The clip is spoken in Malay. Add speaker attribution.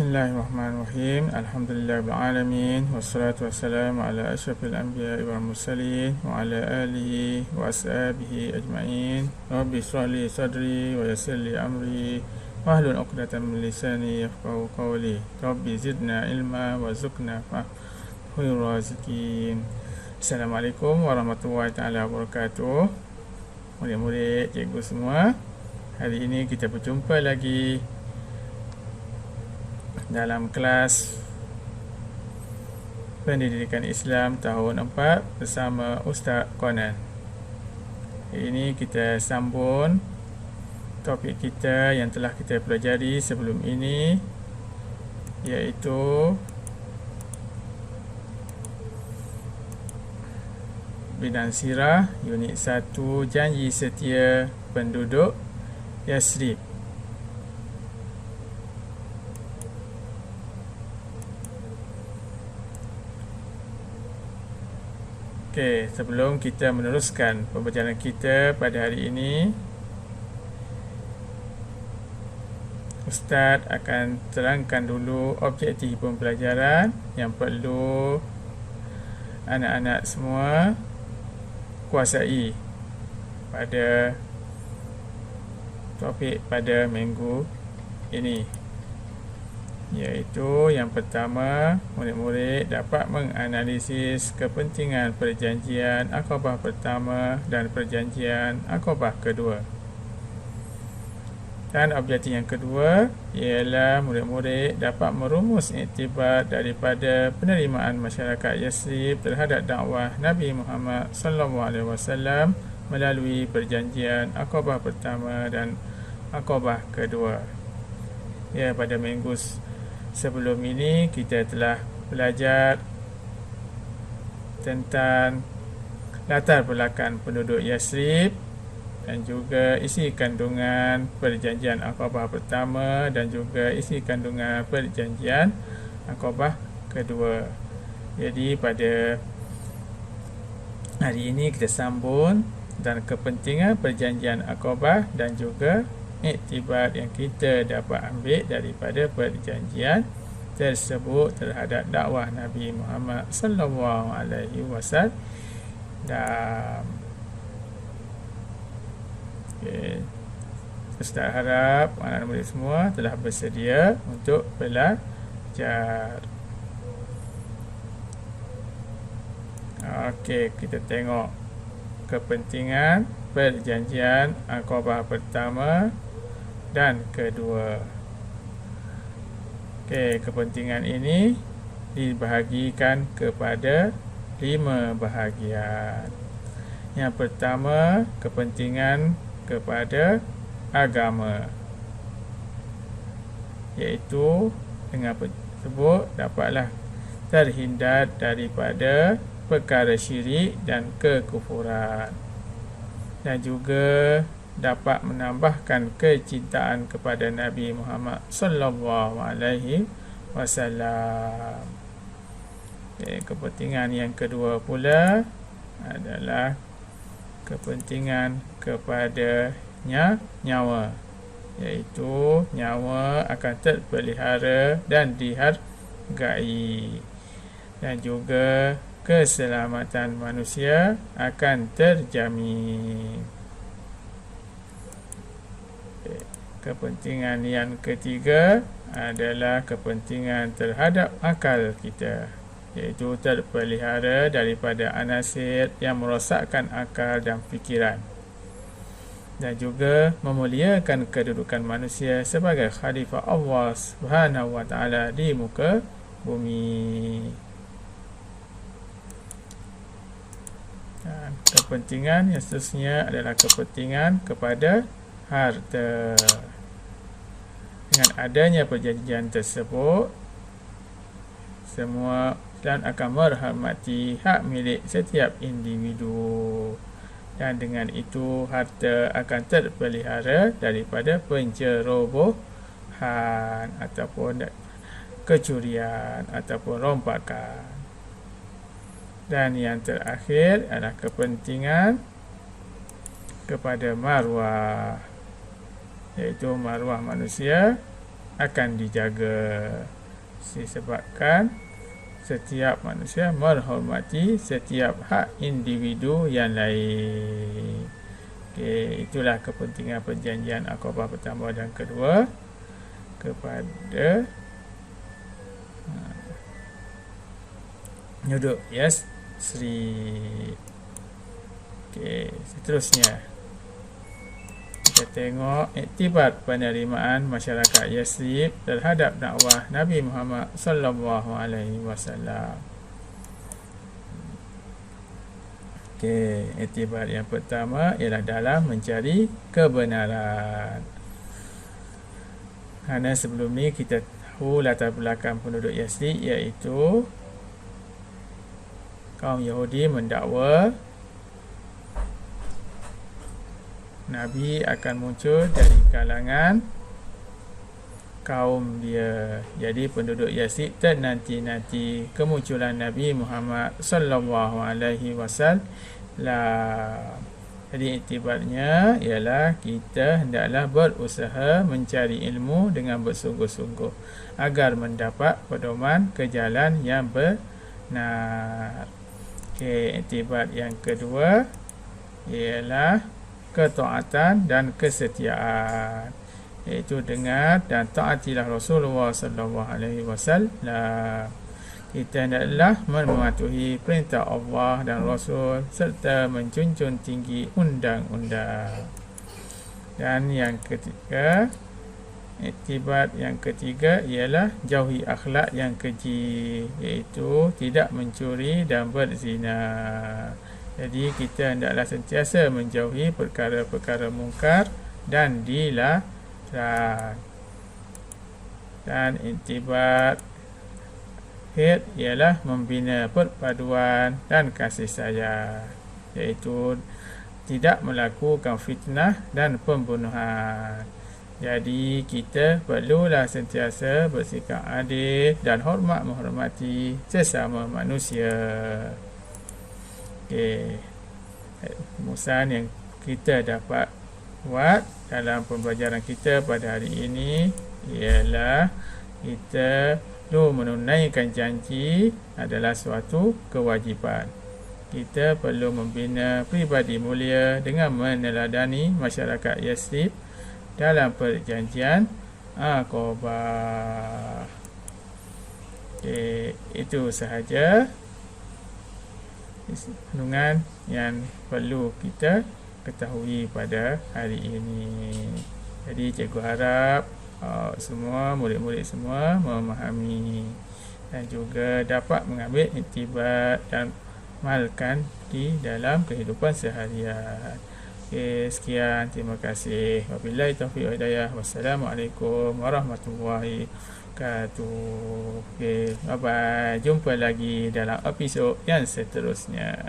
Speaker 1: Bismillahirrahmanirrahim. Alhamdulillahirrahmanirrahim. Wassalatu wassalamu ala asyrafil anbiya wal mursalin wa ala alihi wa ashabihi ajma'in. Rabbi shrah li sadri wa yassir li amri wahlul 'uqdatam min lisani yafqahu qawli. Rabbi zidna ilma wa zukna fahmul raziqin. Assalamualaikum warahmatullahi taala wabarakatuh. Murid-murid, cikgu semua, hari ini kita berjumpa lagi dalam kelas Pendidikan Islam tahun 4 bersama Ustaz Conan. Hari ini kita sambung topik kita yang telah kita pelajari sebelum ini, iaitu Bidang Sirah Unit 1, Janji Setia Penduduk Yasrib. Okey, sebelum kita meneruskan pembelajaran kita pada hari ini, Ustaz akan terangkan dulu objektif pembelajaran yang perlu anak-anak semua kuasai pada topik pada minggu ini, iaitu yang pertama, murid-murid dapat menganalisis kepentingan perjanjian Aqabah pertama dan perjanjian Aqabah kedua. Dan objektif yang kedua ialah murid-murid dapat merumus iktibar daripada penerimaan masyarakat Yasrib terhadap dakwah Nabi Muhammad SAW melalui perjanjian Aqabah pertama dan Aqabah kedua. Ya, pada minggu sebelum ini kita telah belajar tentang latar belakang penduduk Yasrib dan juga isi kandungan perjanjian Aqabah pertama dan juga isi kandungan perjanjian Aqabah kedua. Jadi pada hari ini kita sambung dan kepentingan perjanjian Aqabah dan juga iktibar yang kita dapat ambil daripada perjanjian tersebut terhadap dakwah Nabi Muhammad sallallahu alaihi wasallam. Okey. Ustaz harap anak murid semua telah bersedia untuk belajar. Okey, kita tengok kepentingan perjanjian Aqabah pertama dan kedua. Okey, kepentingan ini dibahagikan kepada 5 bahagian. Yang pertama, kepentingan kepada agama, iaitu dengan tersebut dapatlah terhindar daripada perkara syirik dan kekufuran, dan juga dapat menambahkan kecintaan kepada Nabi Muhammad sallallahu alaihi wasallam. Kepentingan yang kedua pula adalah kepentingan kepada nyawa, iaitu nyawa akan terpelihara dan dihargai, dan juga keselamatan manusia akan terjamin. Kepentingan yang ketiga adalah kepentingan terhadap akal kita, iaitu terpelihara daripada anasir yang merosakkan akal dan fikiran, dan juga memuliakan kedudukan manusia sebagai khalifah Allah Subhanahu wa taala di muka bumi. Dan kepentingan yang seterusnya adalah kepentingan kepada harta. Dengan adanya perjanjian tersebut, semua dan akan menghormati hak milik setiap individu, dan dengan itu harta akan terpelihara daripada pencerobohan ataupun kecurian ataupun rompakan. Dan yang terakhir adalah kepentingan kepada maruah, iaitu maruah manusia akan dijaga, disebabkan setiap manusia menghormati setiap hak individu yang lain. Okey, itulah kepentingan perjanjian Aqabah pertama dan kedua kepada penduduk Yasrib. Okey, seterusnya kita tengok iktibar penerimaan masyarakat Yasrib terhadap dakwah Nabi Muhammad sallallahu alaihi wasallam. Okey, iktibar yang pertama ialah dalam mencari kebenaran. Kerana sebelum ni kita tahu latar belakang penduduk Yasrib, iaitu kaum Yahudi mendakwa Nabi akan muncul dari kalangan kaum dia. Jadi penduduk Yasrib ternanti-nanti kemunculan Nabi Muhammad sallallahu alaihi wasallam. Jadi iktibarnya ialah kita hendaklah berusaha mencari ilmu dengan bersungguh-sungguh agar mendapat pedoman ke jalan yang benar. Okey, iktibar yang kedua ialah ketaatan dan kesetiaan, iaitu dengar dan taatilah Rasulullah sallallahu alaihi wasallam. Kita hendaklah mematuhi perintah Allah dan Rasul serta menjunjung tinggi undang-undang. Dan yang ketiga, iktibar yang ketiga ialah jauhi akhlak yang keji, iaitu tidak mencuri dan berzina. Jadi kita hendaklah sentiasa menjauhi perkara-perkara mungkar dan dilarang. Dan iktibar akhir ialah membina perpaduan dan kasih sayang, iaitu tidak melakukan fitnah dan pembunuhan. Jadi kita perlulah sentiasa bersikap adil dan menghormati sesama manusia. Okey, rumusan yang kita dapat buat dalam pembelajaran kita pada hari ini ialah kita perlu menunaikan janji adalah suatu kewajipan. Kita perlu membina pribadi mulia dengan meneladani masyarakat Yasrib dalam perjanjian Aqabah. Okey, itu sahaja kandungan yang perlu kita ketahui pada hari ini. Jadi cikgu harap semua murid-murid semua memahami dan juga dapat mengambil iktibar dan amalkan di dalam kehidupan seharian. Okey, sekian, terima kasih. Wabillahi taufiq wal hidayah. Wassalamualaikum warahmatullahi wabarakatuh. Okey, bye bye. Jumpa lagi dalam episod yang seterusnya.